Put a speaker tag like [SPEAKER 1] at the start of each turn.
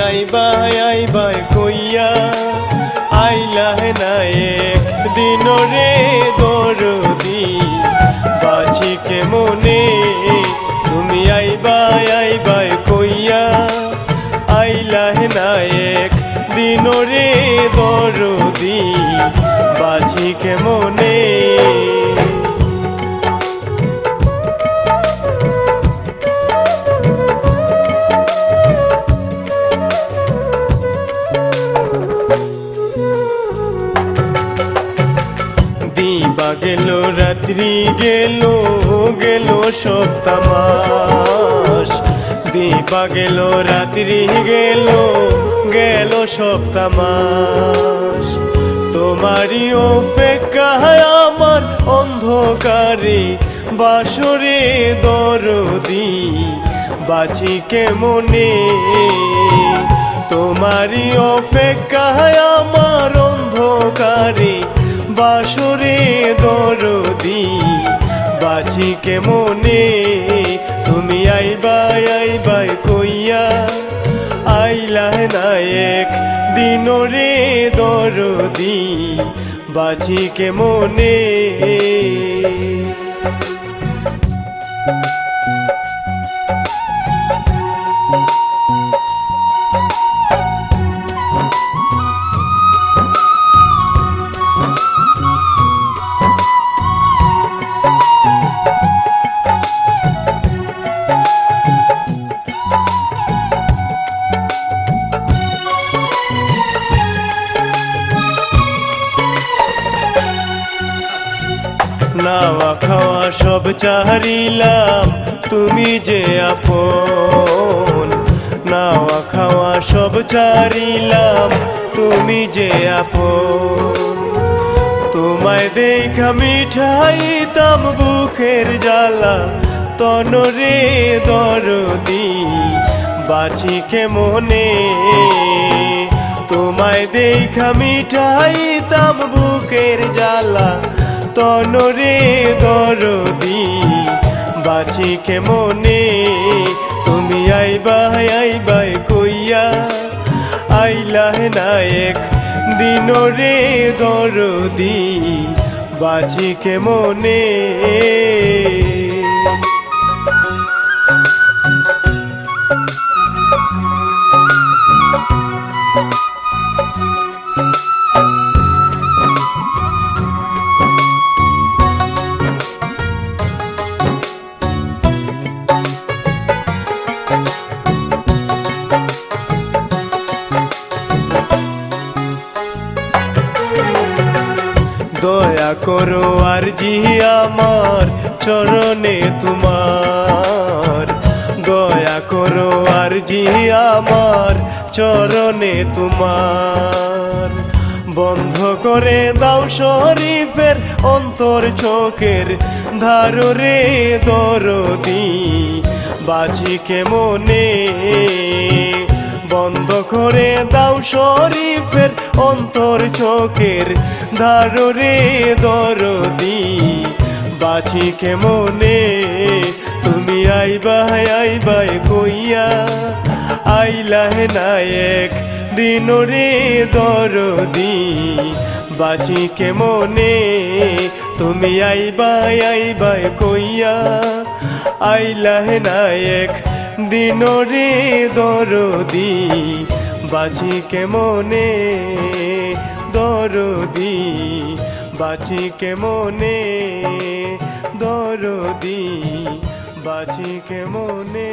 [SPEAKER 1] আইবাই কইয়া আইলা না একদিন রে দরদি বাঁচি কেমনে। তুমি আইবাই কইয়া আইলা না একদিন রে দরদি বাঁচি কেমনে। দিবা গেল রাত্রি গেল সপ্তাহ মাস। দিবা গেল রাত্রি গেল সপ্তাহ মাস। তোমারই অপেক্ষায় আমার অন্ধকারে বাসরে দরদি বাঁচি কেমনে। তোমারই অপেক্ষায় আমার অন্ধকারে বাসরে দরদি বাঁচি কেমনে। তুমি আইবাই কইয়া আইলা না একদিন রে দরদি বাঁচি কেমনে। নাওয়া খাওয়া সব চারিলাম তুমি যে আপন। নাওয়া খাওয়া সব চারিলাম তুমি যে আপন। তোমায় দেখা মিঠাইতাম বুকের জ্বালা তনরে দরদি বাঁচি কেমনে। তোমায় দেখা মিঠাইতাম বুকের জ্বালা তনরে দরদি বাঁচি কেমনে। তুমি আইবাই কইয়া আইলা না একদিন রে দরদি বাঁচি কেমনে। দয়া করো আরজি আমার চরণে তোমার। দয়া করো আরজি আমার চরণে তোমার। বন্ধ করে দাও শরীফের অন্তর চোখের ধারে দরদি বাঁচি কেমনে। বন্ধ করে দাও শরীফের অন্তর চোখের ধারে দরদি বাঁচি কেমনে। তুমি আইবাই কইয়া আইলা না একদিন রে দরদি বাঁচি কেমনে। তুমি আইবাই কইয়া আইলা না একদিন রে দরদি বাঁচি কেমনে। দরদি বাঁচি কেমনে। দরদি বাঁচি কেমনে।